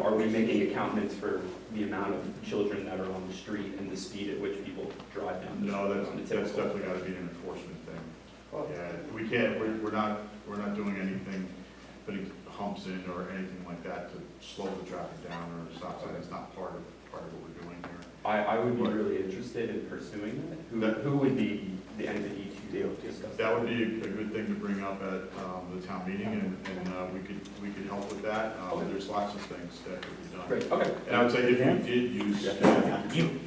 are we making accountments for the amount of children that are on the street and the speed at which people drive down the street? No, that's definitely got to be an enforcement thing. Yeah, we can't, we're not doing anything, putting humps in or anything like that to slow the traffic down or stop sign. It's not part of what we're doing here. I would be really interested in pursuing that. Who would be the entity to discuss that? That would be a good thing to bring up at the town meeting, and we could help with that. There's lots of things that could be done. Great, okay. And I would say if we did use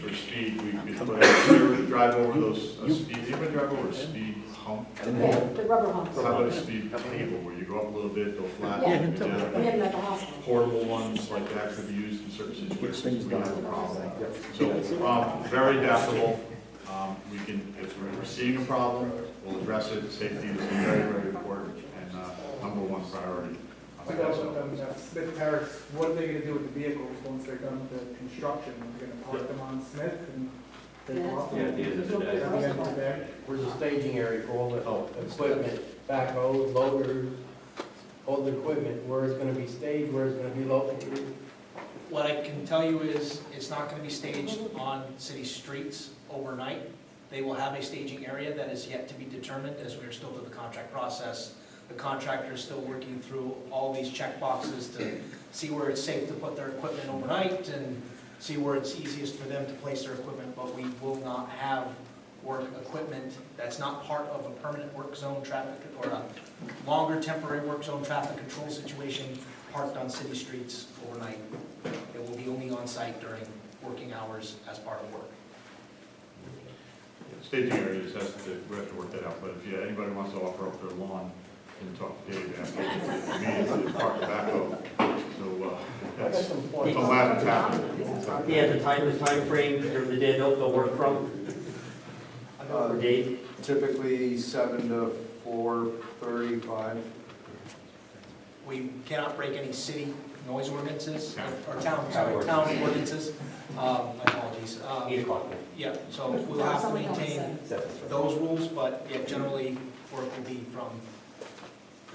for speed, we could put a drive over those speed. Anybody drive over a speed hump? Yeah, the rubber humps. How about a speed table where you go up a little bit, go flat, Yeah. go down? We have them at the hospital. Portable ones like that could be used in certain situations. We have a problem. So, very adaptable. We can, if we're seeing a problem, we'll address it. Safety is very, very important and number one priority. Smith Parrots, what are they gonna do with the vehicles once they're done with the construction? Are they gonna park them on Smith and take them off? Yeah, at the end of the day. At the end of the day? Where's the staging area for all the equipment, backhoes, loaders, all the equipment, where it's gonna be staged, where it's gonna be located? What I can tell you is, it's not gonna be staged on city streets overnight. They will have a staging area that is yet to be determined, as we are still through the contract process. The contractor is still working through all these check boxes to see where it's safe to put their equipment overnight and see where it's easiest for them to place their equipment, but we will not have work equipment that's not part of a permanent work zone traffic or a longer temporary work zone traffic control situation parked on city streets overnight. It will be only on site during working hours as part of work. Staging areas we have to work that out, but if anybody wants to offer up their lawn, and talk to Dave after, immediately park the backhoe. So, I got some it's points. a lab tap. Yeah, the time frame, or the day they'll work from, or Dave? Typically 7 to 4:35. We cannot break any city noise ordinances, Town. or town ordinances. My apologies. 8 o'clock. Yeah, so we'll have to maintain those rules, but yeah, generally work will be from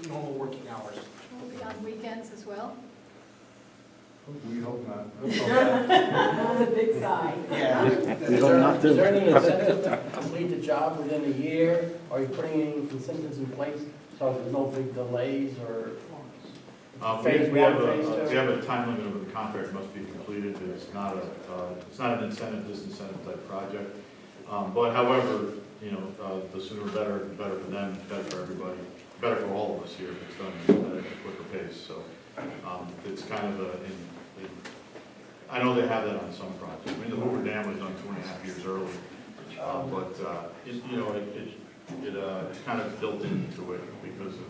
normal working hours. Will it be on weekends as well? We hope not. That was a big sigh. Yeah. Is there any incentive to complete the job within a year? Are you putting any incentives in place so there's no big delays or? Phase We one, have phase two? we have a time limit of the contract must be completed. It's not an incentive, disincentive type project. But however, the sooner better for them, better for everybody, better for all of us here if it's done at a quicker pace. So it's kind of I know they have that on some projects. I mean, the Hoover Dam was done 2.5 years early, but it's kind of built into it because of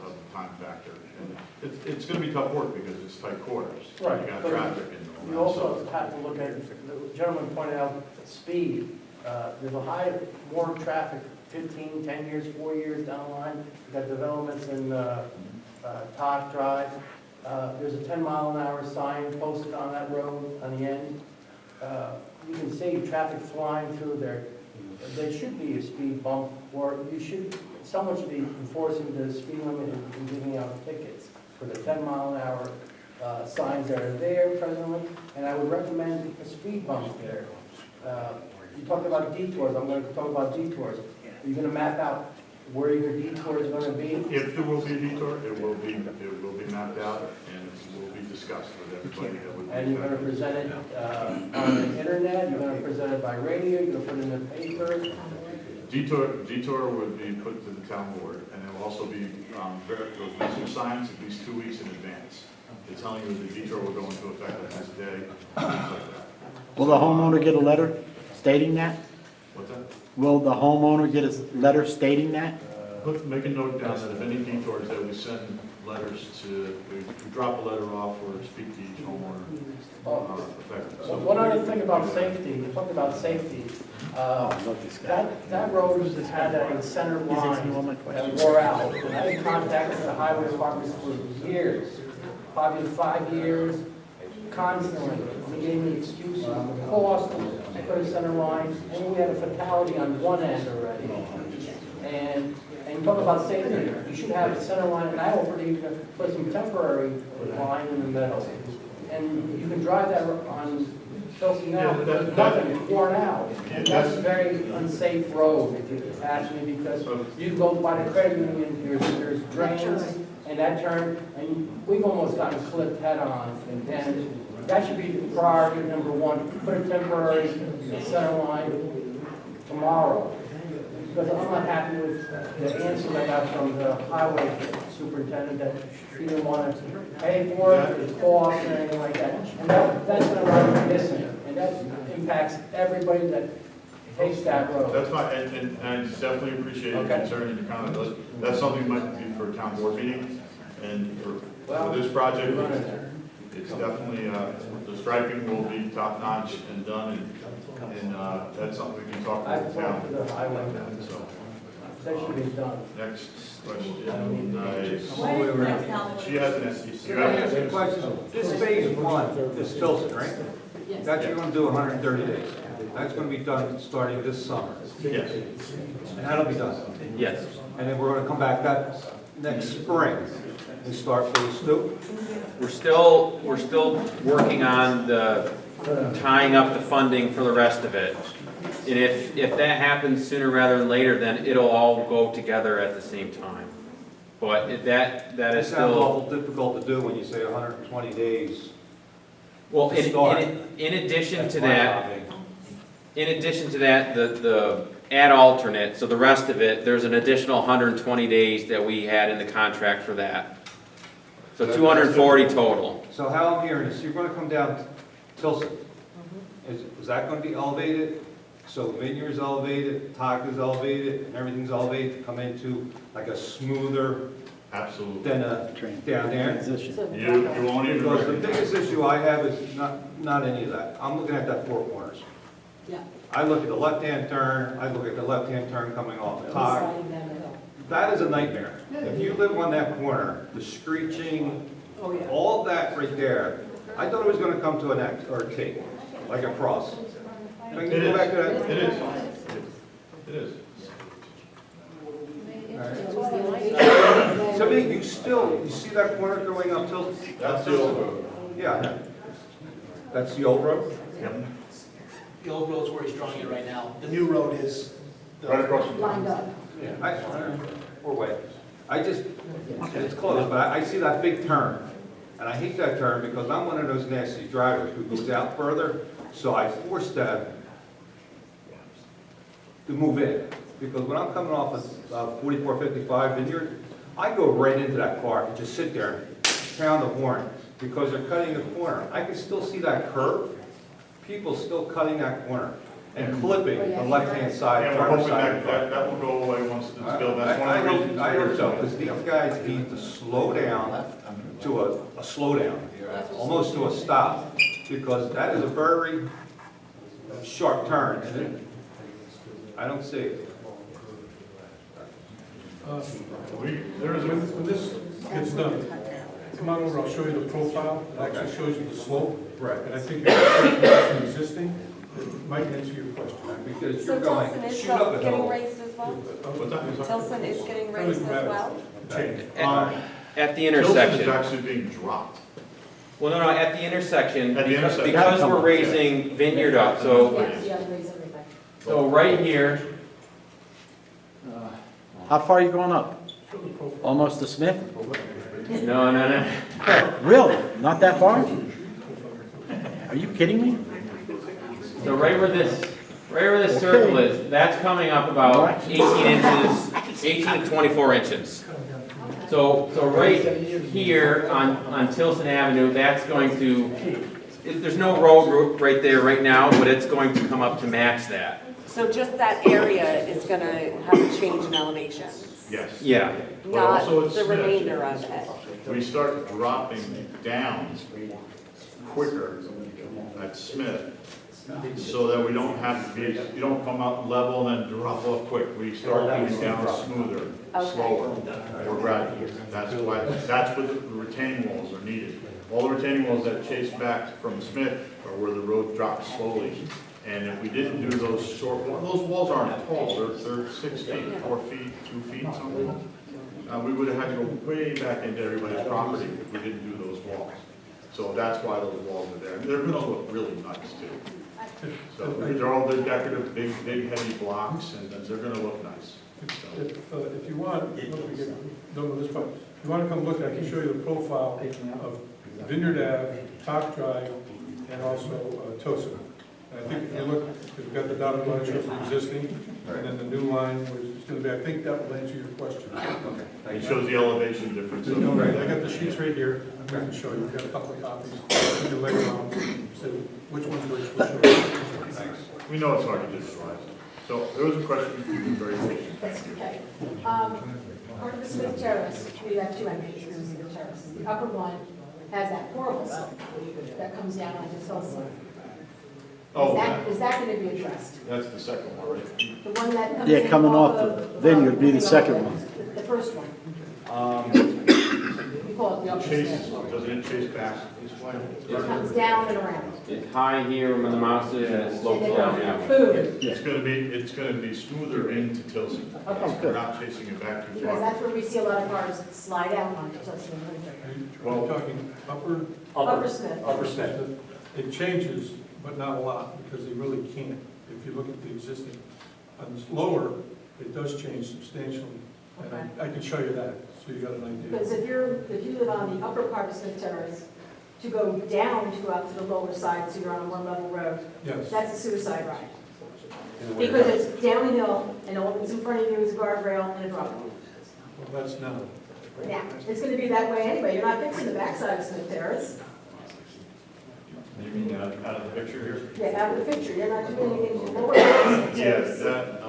the time factor. And it's going to be tough work because it's tight quarters. Right, You got but traffic and all that. You also have to look at, the gentleman pointed out speed. There's more traffic 15, 10 years, 4 years down the line. You've got developments in Todd Drive. There's a 10-mile-an-hour sign posted on that road on the end. You can see traffic flying through there. There should be a speed bump, or someone should be enforcing the speed limit and giving out tickets for the 10-mile-an-hour signs that are there presently. And I would recommend a speed bump there. You talked about detours. I'm going to talk about detours. Are you going to map out where your detour is going to be? If there will be a detour, it will be mapped out and it will be discussed with everybody that would be. And you're going to present it on the internet, you're going to present it by radio, you're going to put it in the paper. Detour would be put to the town board, and there will also be those message signs at least 2 weeks in advance. They're telling you the detour will go into effect on this day, things like that. Will the homeowner get a letter stating that? What's that? Will the homeowner get a letter stating that? Make a note down that if any detours that we send letters to, we drop a letter off or speak to each homeowner affected. So One other thing about safety, you talked about safety. That road has had a center line that wore out. I had contacted the highway department for years, probably 5 years, constantly. They gave me excuses, the cost, I put a center line, and we had a fatality on one end already. And you talk about safety, you should have a center line, and I offered even to put some temporary line in the middle. and you can drive that on Tillson now, Yeah, there's nothing worn out. And that's a very unsafe road, if you ask me, because you go by the credit union, there's drains, and that turn, and we've almost gotten clipped head on, and that should be priority number one, put a temporary center line tomorrow. Because I'm not happy with the answer I got from the highway superintendent that he didn't want to pay for it, the cost, or anything like that. And that's gonna run missing, and that impacts everybody that takes that road. That's fine, and I definitely appreciate your Okay. concern and your comment. That's something might be for a town board meeting, and Well, for this project, we're running there. it's definitely, the striping will be top notch and done, and that's something we can talk I've about the talked to town. the highway, So, that should be done. next question What is, is next now? she has an SDC. Can I ask you a question? This phase one, this Tillson, right? Yes. That's you're gonna do 130 days. That's gonna be done starting this summer. Yes, And that'll be done. Yes. And then we're gonna come back that next spring and start phase two. We're still working on the tying up the funding for the rest of it. And if that happens sooner rather than later, then it'll all go together at the same time. But that is That sounds still, awful difficult to do when you say 120 days. well, to start. in addition to That's my that, hobby. the add alternate, so the rest of it, there's an additional 120 days that we had in the contract for that. So 240 total. So how I'm hearing is you're gonna come down Tillson. Is that gonna be elevated? So Vineyard's elevated, Taka's elevated, and everything's elevated to come into like a smoother absolutely. than down there? Transition. You won't even Because the recognize. biggest issue I have is not any of that. I'm looking at that four corners. Yeah. I look at the left-hand turn, I look at the left-hand turn coming off the top. Sliding down the hill. That is a nightmare. If you live on that corner, the screeching, Oh, yeah. all that right there, I thought it was gonna come to an X or a T, like a cross. Can It you go is, back to that? it is, it is. To me, you see that corner going up till? That's the old road. Yeah. That's the old road? Yep. The old road's where he's drawing it right now. The new road is Right across from. Lined up. Or way. I just, it's close, but I see that big turn. And I hate that turn because I'm one of those nasty drivers who goes out further, so I force that to move in. Because when I'm coming off of 4455 Vineyard, I go right into that car and just sit there and pound the horn because they're cutting the corner. I can still see that curve. People still cutting that corner and clipping the left-hand side, And we're driver's hoping side. that will go away once it's built. That's one of the reasons. I hope so, because these guys need to slow down to a slowdown, almost to a stop, because that is a very sharp turn, and I don't see it. There is a, When this gets done, come on over, I'll show you the profile. It actually shows you the slope. Right. And I think if it's existing, it might answer your question. Because So you're going, Tillson is shoot up a getting hill. raised as well? what's that? Tilson is getting raised as well? Change. At the Tillson is intersection. actually being dropped. Well, no, at the intersection, At the because intersection. we're raising Vineyard up, so, Yeah, raise everything. so right here, How far are you going up? Almost to Smith? no. Really? Not that far? Are you kidding me? So right where this circle is, that's coming up about 18 inches, 18 to 24 inches. So right here on Tillson Avenue, that's going to, there's no road right there right now, but it's going to come up to match that. So just that area is gonna have a change in elevation, Yes. Yeah. But also not it's the Smith. remainder of it? We start dropping down quicker at Smith, so that we don't have to be, you don't come out level and then drop off quick. We start coming down smoother, Okay. slower, more gradual. That's what the retaining walls are needed. All the retaining walls that chase back from Smith are where the road drops slowly. And if we didn't do those short, those walls aren't tall, they're 6 feet, 4 feet, 2 feet, something. We would have had to go way back into everybody's property if we didn't do those walls. So that's why those walls are there. They're gonna look really nice too. So they're decorative, big heavy blocks, and they're gonna look nice. If you want, once we get done with this part, if you want to come look, I can show you the profile of Vineyard Ave, Top Drive, and also Tillson. And I think if you look, because we've got the dotted line shows the existing, and then the new line, which is going to be, I think that will answer your question. It shows the elevation difference. Right, I got the sheets right here, I'm going to show you, we've got a couple of copies. You can later on say which one's which, we'll show you. Thanks. We know it's hard to visualize. So there was a question, you've been very patient. Thank you. Okay. Part of the Smith Terrace, we have two entrances to the terrace. The upper one has that horrible slope that comes down onto Tillson. Oh, Is that going to be addressed? that's the second one, right? The one that comes Yeah, in coming off of, the Vineyard would be the second one. The first one. We call it the upper Chase, Smith. doesn't it chase past this way? It comes down and around. It's high here where the mouse is, and it slopes down now. Boom. It's gonna be smoother into Tillson. Okay. We're not chasing it back too Because far. that's where we see a lot of cars slide out onto Tillson and Winter. We're talking upper, Upper Smith. Upper Smith. it changes, but not a lot, because they really can't. If you look at the existing, on this lower, it does change substantially. And I can show you that, so you got an idea. Because if you live on the upper part of Smith Terrace, to go down to go out to the lower side, so you're on a one-level road, Yes. that's a suicide ride. Because it's downhill, and all that's in front of you is a guardrail and a drop. Well, that's now. Yeah, it's gonna be that way anyway, you're not fixing the backside of Smith Terrace. You mean out of the picture here? Yeah, out of the picture, you're not doing anything to the lower part of Smith Yeah, Terrace. that,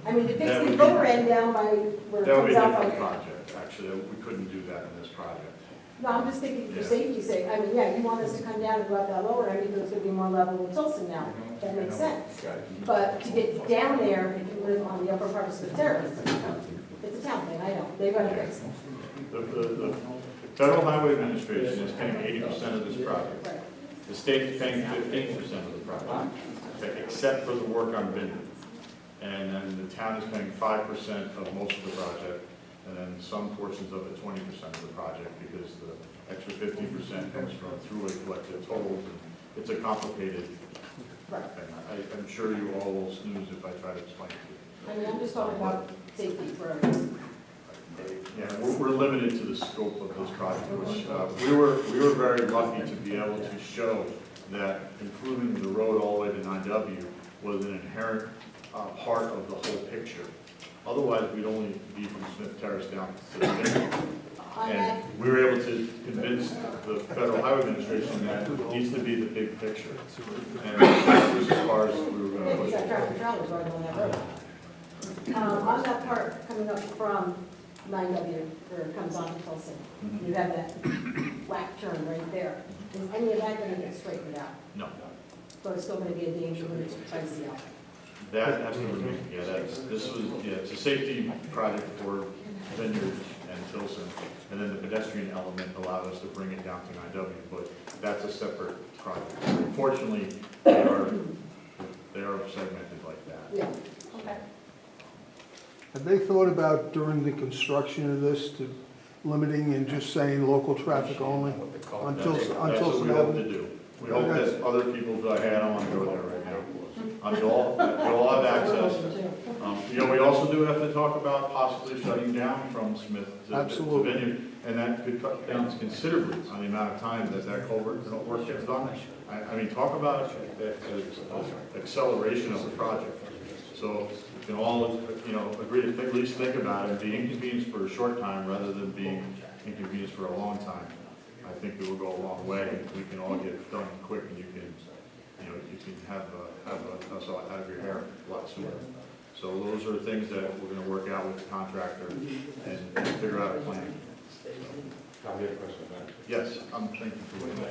I mean, to fix that the would be- lower end down by where it that would be comes a out different from. project, actually. We couldn't do that in this project. No, I'm just thinking for Yeah. safety's sake, I mean, yeah, you want us to come down and go out that lower end because it's gonna be more level with Tillson now, that makes sense. But to get down there, if you live on the upper part of Smith Terrace, it's a town thing, I know, they're gonna fix it. The Federal Highway Administration is paying 80% of this project. Right. The state is paying 15% of the project, okay, except for the work on Vineyard. And then the town is paying 5% of most of the project, and then some portions of it, 20% of the project, because the extra 15% comes from throughway collective tolls. And it's a complicated Right. thing. I'm sure you all will snooze if I try to explain it to you. I mean, I'm just talking about safety for everyone. Yeah, we're limited to the scope of this project, which, we were very lucky to be able to show that improving the road all the way to 9W was an inherent part of the whole picture. Otherwise, we'd only be from Smith Terrace down to the Vineyard. And we were able to convince the Federal Highway Administration that it needs to be the big picture. And that was as far as we were Yeah, going to you push got it. tractor trailers right on that road. On that part coming up from 9W, where it comes onto Tillson, Mhm. you have that black turn right there. Is any of that gonna get straightened out? No, So it's still gonna be a danger when it's icy out? that's what we mean, yeah, it's a safety project for Vineyard and Tillson. And then the pedestrian element allowed us to bring it down to 9W, but that's a separate project. Unfortunately, they are segmented like that. Yeah, okay. Have they thought about during the construction of this to limiting and just saying local traffic only until That's what we hope to do. We hope that other people, I don't want to go there right now. You'll all have access. We also do have to talk about possibly shutting down from Smith to Absolutely. Vineyard, and that could cut down considerably on the amount of time that culvert work gets done. I mean, talk about acceleration of the project. So we can all, agree to at least think about it, be inconvenienced for a short time rather than being inconvenienced for a long time. I think it will go a long way. We can all get done quick, and you can have us all out of your hair a lot sooner. So those are things that we're going to work out with the contractor and figure out a plan. Yes, I'm thanking for waiting.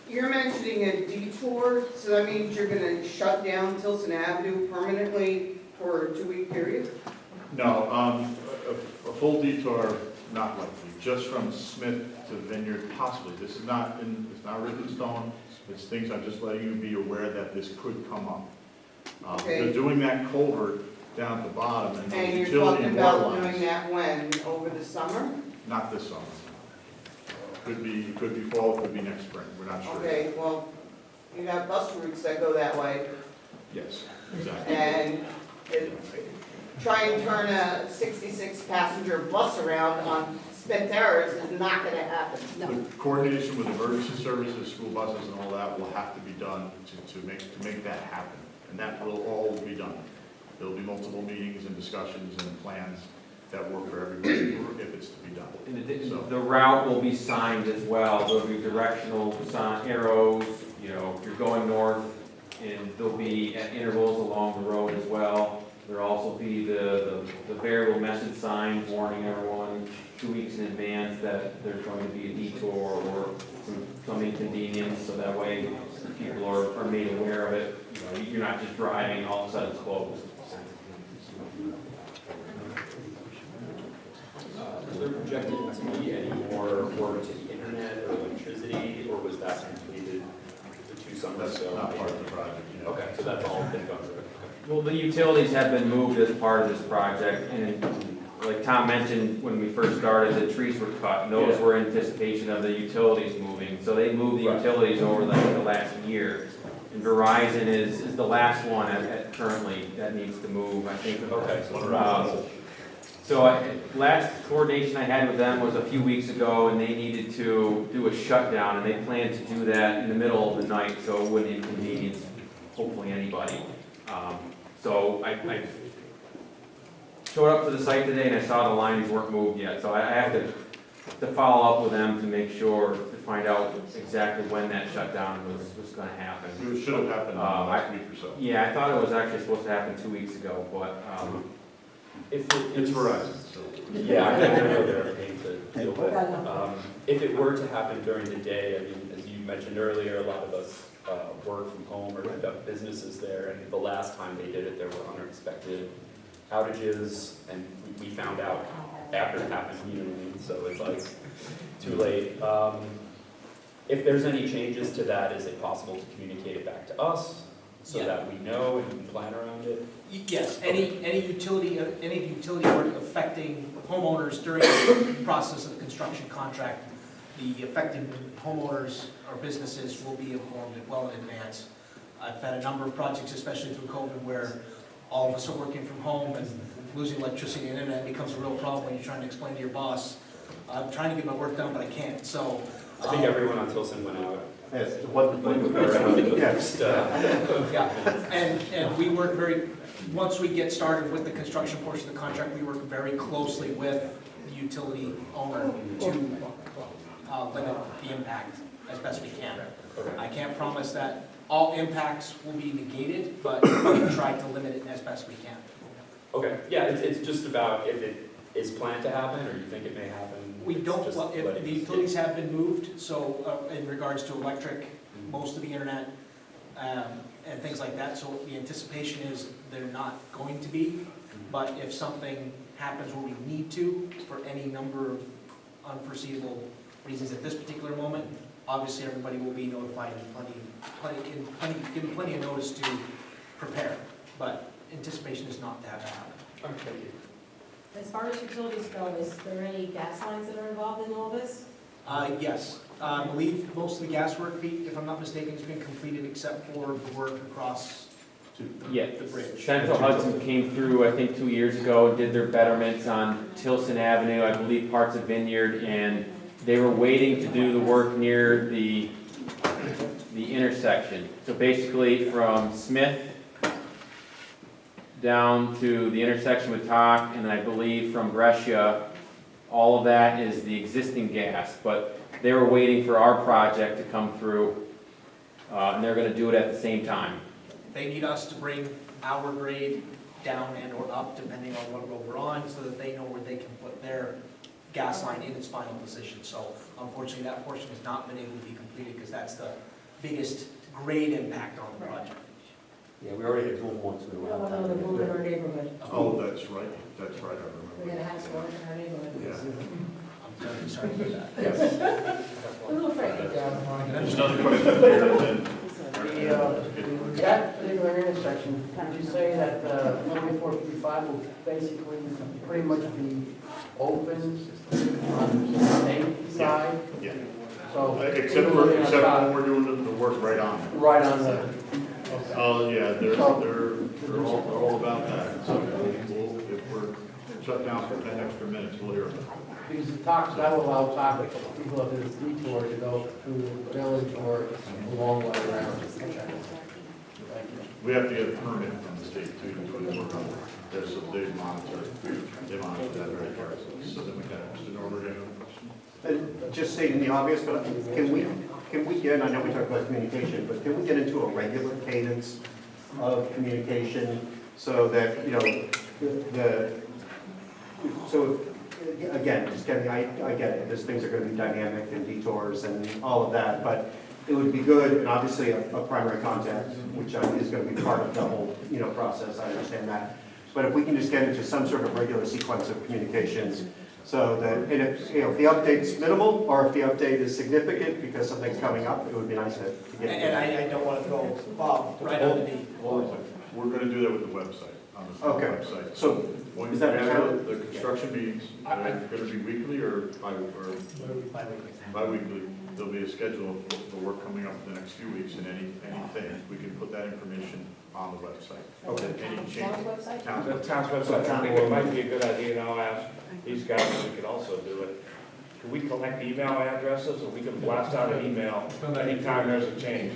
You're mentioning a detour, so that means you're gonna shut down Tillson Avenue permanently for a 2-week period? No, a full detour, not likely, just from Smith to Vineyard, possibly. This is it's not written in stone, it's things I'm just letting you be aware that this could come up. Okay. Because doing that culvert down at the bottom and the And you're utility talking and water about doing lines, that when? Over the summer? not this summer. Could be fall, could be next spring, we're not sure. Okay, well, you have bus routes that go that way, Yes, exactly. and try and turn a 66-passenger bus around on spent terrace is not gonna happen. The coordination with emergency services, school buses and all that will have to be done to make that happen. And that will all be done. There'll be multiple meetings and discussions and plans that work for everybody if it's to be done. In addition, So- the route will be signed as well. There'll be directional arrows, you know, if you're going north, and there'll be at intervals along the road as well. There'll also be the variable message sign warning everyone 2 weeks in advance that there's going to be a detour or some inconvenience, so that way people are made aware of it. You know, you're not just driving and all of a sudden it's closed. Is there projected to be any more work to the internet or electricity, or was that completed the 2 summers That's ago? not part of the project. You know. Okay, so that's all been gone through. Well, the utilities have been moved as part of this project, and like Tom mentioned, when we first started, the trees were cut, and those were in anticipation of the utilities moving, so they moved the utilities over the last year. And Verizon is the last one at currently that needs to move, I think. Okay, So last coordination I had with them was a few weeks ago, and they needed to do a shutdown, and they planned to do that in the middle of the night, so it wouldn't inconvenience hopefully anybody. So I showed up to the site today and I saw the lines weren't moved yet, so I have to follow up with them to make sure, to find out exactly when that shutdown was gonna happen. It should have happened in the last week or so. Yeah, I thought it was actually supposed to happen 2 weeks ago, but, It's Verizon, so. Yeah, I know they're a pain to deal with. If it were to happen during the day, I mean, as you mentioned earlier, a lot of us work from home or conduct businesses there, and the last time they did it, there were unexpected outages, and we found out after it happened, you know what I mean? So it's like, too late. If there's any changes to that, is it possible to communicate it back to us, so Yeah. that we know and can plan around it? Yes, any utility work affecting homeowners during the process of the construction contract, the affected homeowners or businesses will be informed well in advance. I've had a number of projects, especially through COVID, where all of us are working from home and losing electricity and internet becomes a real problem when you're trying to explain to your boss, I'm trying to get my work done, but I can't, so. I think everyone on Tillson went out. Yes, Yeah, and we work once we get started with the construction portion of the contract, we work very closely with the utility owner to limit the impact as best we can. I can't promise that all impacts will be negated, but we try to limit it as best we can. Okay, yeah, it's just about if it is planned to happen, or you think it may happen. We don't, Just well, if letting the it utilities have been moved, so in regards to electric, most of the internet, and things like that, so the anticipation is they're not going to be, but if something happens where we need to, for any number of unforeseeable reasons at this particular moment, obviously everybody will be notified and given plenty of notice to prepare, but anticipation is not to have that happen. Okay, thank you. As far as utilities go, is there any gas lines that are involved in all this? Yes, I believe most of the gas work, Pete, if I'm not mistaken, has been completed except for the work across yeah, the bridge. Central Hudson came through, I think, 2 years ago, and did their betterments on Tillson Avenue, I believe parts of Vineyard, and they were waiting to do the work near the intersection. So basically from Smith down to the intersection with Talk, and I believe from Brescia, all of that is the existing gas, but they were waiting for our project to come through, and they're gonna do it at the same time. They need us to bring our grade down and or up, depending on what road we're on, so that they know where they can put their gas line in its final position. So unfortunately, that portion has not been able to be completed, because that's the biggest grade impact on the project. Yeah, we already had told once we We don't want another boom in our neighborhood. Oh, that's right, I We're remember. gonna have some in our neighborhood. Yeah. I'm terribly sorry to hear that. Yes. A little afraid. There's another question here, and then, That particular intersection, would you say that 4455 will basically pretty much be open on the state? side, Yeah. so. Except for when we're doing the work right on it. Right on the, Oh, yeah, they're all about that. So if we're shut down for 10 extra minutes, we'll hear it. because the talks, that will allow talk, people if there's detour to go through the village or a long way around. Thank you. We have to get a permit from the state too, to do the work on it. There's some, they monitor that very carefully, so that we can, Mr. Norbert, any other question? Just stating the obvious, but can we get, I know we talked about communication, but can we get into a regular cadence of communication so that, you know, so again, just getting, I get it, these things are going to be dynamic and detours and all of that, but it would be good, and obviously a primary contact, which is going to be part of the whole, you know, process, I understand that. But if we can just get into some sort of regular sequence of communications, so that, and if, you know, if the update's minimal, or if the update is significant because something's coming up, it would be nice to get. And I don't want to throw Bob right on the knee. We're going to do that with the website, on the Okay. website. So, when is that the construction meetings, are going to be weekly or bi-weekly? There'll be a schedule of the work coming up in the next few weeks, and anything, we can put that information on the website. Okay. Any Town's changes? website? Town- The town's website, I think it might be a good idea, and I'll ask these guys if we could also do it. Can we collect email addresses, or we can blast out an email anytime there's a change?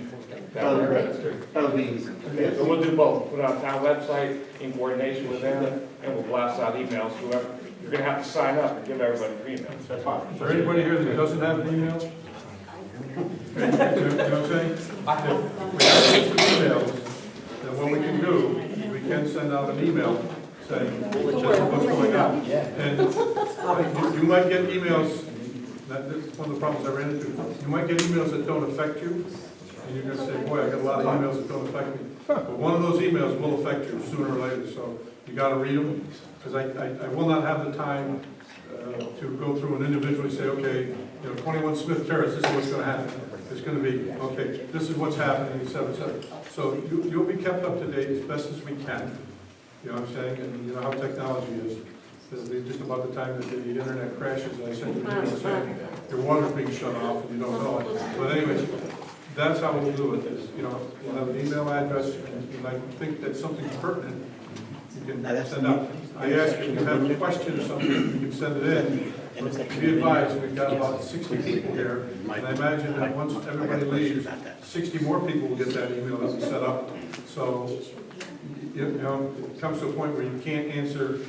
That would register. That would be easy. So we'll do both, put it on town website in coordination with them, and we'll blast out emails, whoever, you're gonna have to sign up and give everybody free emails. That's fine. Is there anybody here that doesn't have an email? You know what I'm saying? If we have emails, then what we can do, we can send out an email saying, just what's going on. And you might get emails, that's one of the problems I ran into. You might get emails that don't affect you, and you're gonna say, boy, I got a lot of emails that don't affect me. But one of those emails will affect you sooner or later, so you gotta read them, because I will not have the time to go through and individually say, okay, you know, 21 Smith Terrace, this is what's gonna happen. It's gonna be, okay, this is what's happening, et cetera, et cetera. So you'll be kept up to date as best as we can. You know what I'm saying? And you know how technology is. It'll be just about the time that the internet crashes, and I send you an email saying, your water's being shut off and you don't know it. But anyways, that's how we'll do it, is, you know, we'll have an email address, and I think that something's pertinent, you can send out. I ask if you have a question or something, you can send it in. But be advised, we've got about 60 people here, and I imagine that once everybody leaves, 60 more people will get that email that we set up. So, you know, it comes to a point where you can't answer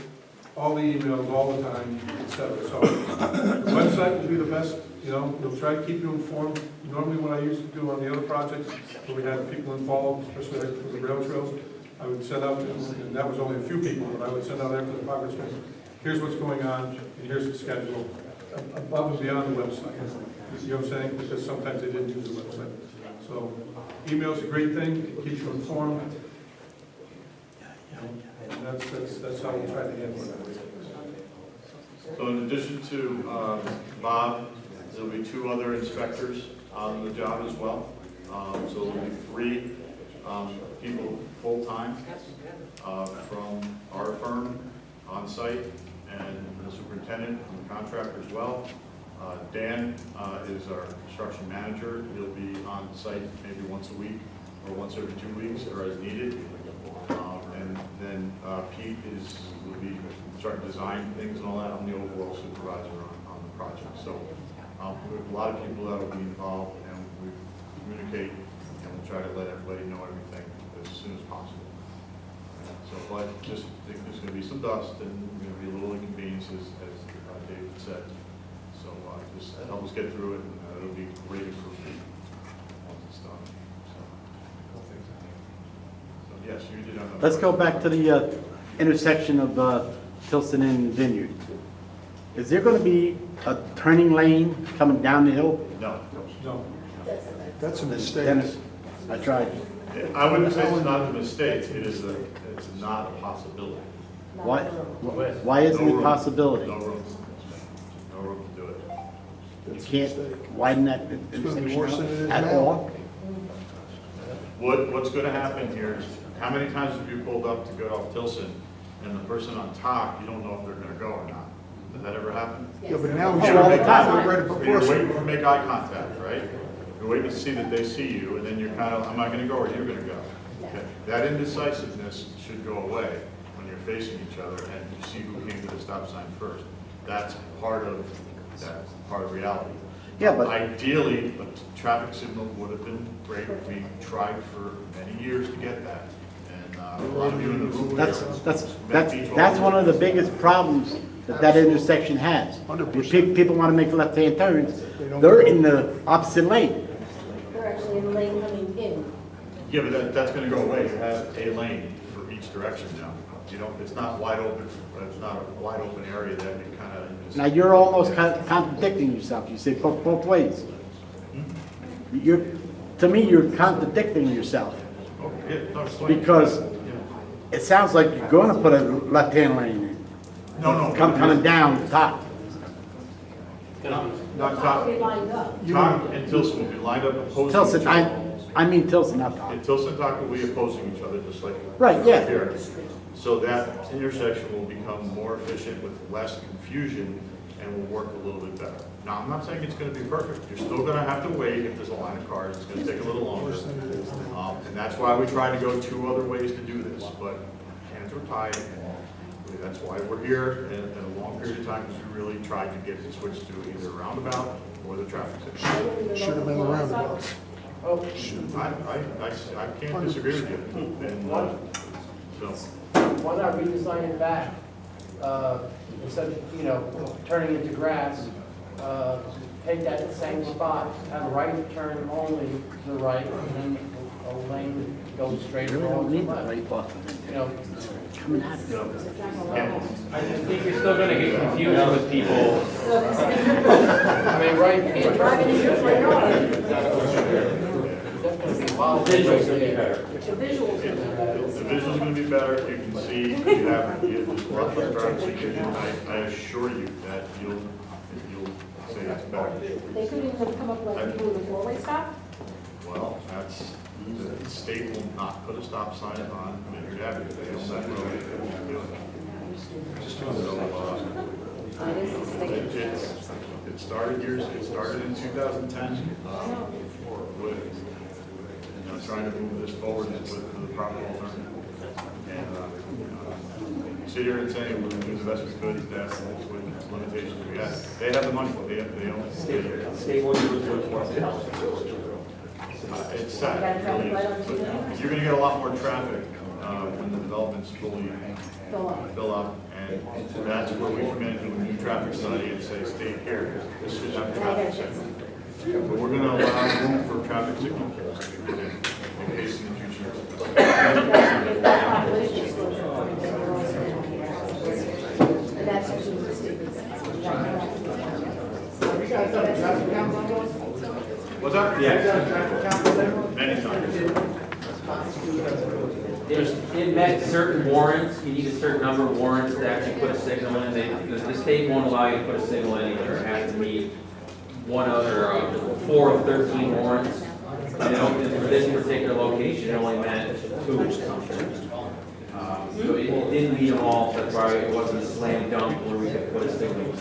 all the emails all the time, et cetera. So, the website will be the best, you know, we'll try to keep you informed. Normally what I used to do on the other projects, where we had people involved, especially like for the rail trails, I would send out, and that was only a few people, but I would send out after the progress report, here's what's going on, and here's the schedule, above and beyond the website. You know what I'm saying? Because sometimes they didn't use the website. So, email's a great thing, it keeps you informed. And that's how we try to handle it. So in addition to Bob, there'll be 2 other inspectors on the job as well. So there'll be 3 people full-time from our firm on site, and the superintendent from the contractor as well. Dan is our construction manager. He'll be on site maybe once a week or once every 2 weeks or as needed. And then Pete will be starting to design things and all that. I'm the overall supervisor on the project. So we have a lot of people that will be involved, and we communicate, and we'll try to let everybody know everything as soon as possible. So, but just think there's going to be some dust and going to be a little inconveniences, as David said. So just help us get through it, and it'll be great improvement once it's done. So yes, you did have. Let's go back to the intersection of Tillson and Vineyard. Is there going to be a turning lane coming down the hill? No. No. That's a mistake. Dennis, I tried. I wouldn't say it's not a mistake. It's not a possibility. Why isn't it a possibility? No room. No room to do it. You can't widen that It's going to be worse than it is intersection at now. all? What's going to happen here is, how many times have you pulled up to go off Tillson, and the person on top, you don't know if they're going to go or not? Does that ever happen? Yeah, but now we Oh, should all the make time. it right You're proportion. waiting to make eye contact, right? You're waiting to see that they see you, and then you're kind of, am I gonna go or you're gonna go? Okay. That indecisiveness should go away when you're facing each other and you see who came to the stop sign first. That's part of reality. Yeah, but Ideally, a traffic signal would have been great. We tried for many years to get that. And a lot of you in the room. that's one of the biggest problems that intersection has. People want to make left-hand turns, they're in the opposite lane. They're actually in the lane coming in. Yeah, but that's gonna go away. You have a lane for each direction now. You don't, it's not wide open, it's not a wide open area that you kind of. Now, you're almost contradicting yourself. You say both ways. To me, you're contradicting yourself. Because it sounds like you're going to put a left-hand lane in. No. Coming down top. Not top. They lined up. Top and Tillson will be lined up opposing Tillson, each other. I mean Tillson, not top. And Tillson and Top will be opposing each other, just like. Right, yeah. Here. So that intersection will become more efficient with less confusion and will work a little bit better. Now, I'm not saying it's gonna be perfect. You're still gonna have to wait if there's a line of cars. It's gonna take a little longer. And that's why we try to go 2 other ways to do this, but hands are tied. And that's why we're here in a long period of time, because we really tried to get it switched to either a roundabout or the traffic signal. Should have been the roundabouts. I can't disagree with you. And, so. Why not redesign it back? Instead of, turning into grass, take that same spot, have a right turn only to the right, and then a lane goes straight You really across don't the need the left. right buffer. Coming out of it. I think you're still gonna get confusion with people. I mean, right, you can't Driving in your front yard, That's gonna be wild. Visuals will be better. the visuals are better. The visual's gonna be better, you can see, you have, there's a lot less traffic confusion. I assure you that you'll say it's better. They couldn't even come up like people with a four-way stop? Well, the state will not put a stop sign on Vineyard Avenue, they own that road. It started in 2010, with, trying to move this forward with the proper alternative. And, sit here and say we're going to do the best we could, that's with limitations we had. They have the money, they own it. State will do it. It's sad, it really is. But you're gonna get a lot more traffic, when the development's fully fill up. And that's where we come in with a new traffic study and say, stay here, this should have traffic signal. But we're gonna allow room for traffic signal in case in the future. And that's actually the statement. What's that? Yeah. Many times. It met certain warrants, you need a certain number of warrants to actually put a signal in. The state won't allow you to put a signal in, either it has to meet one other, 4 of 13 warrants. And for this particular location, it only meant 2. So it didn't meet them all, so that's why it wasn't a slam dunk where we could put a signal.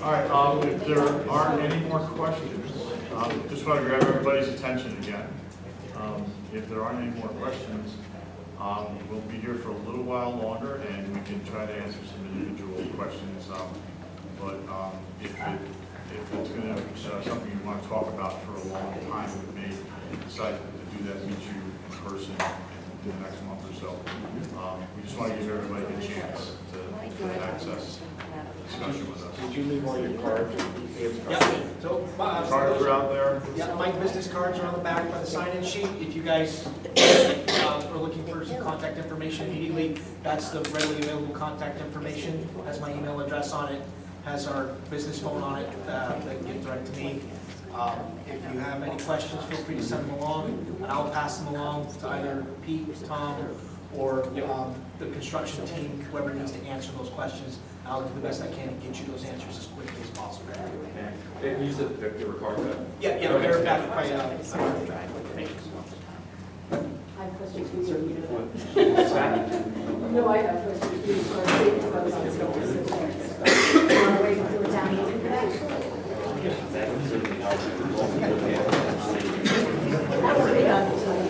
All right, if there aren't any more questions, just want to grab everybody's attention again. If there aren't any more questions, we'll be here for a little while longer and we can try to answer some individual questions. But if it's going to something you want to talk about for a long time, we may decide to do that, meet you in person in the next month or so. We just want to give everybody a chance to access discussion with us. Did you leave all your cards? Yeah, so, Cards are out there. yeah, my business cards are on the back by the sign-in sheet. If you guys are looking for some contact information immediately, that's the readily available contact information. Has my email address on it, has our business phone on it, that can get direct to me. If you have any questions, feel free to send them along, and I'll pass them along to either Pete, Tom, or the construction team, whoever needs to answer those questions. I'll do the best I can and get you those answers as quickly as possible. You said that they were cards out? Yeah, they're back by, I I have questions for you. No, I have questions for you for our safety purposes on snow restrictions. You want to wait until the town meeting for that? That will be done until.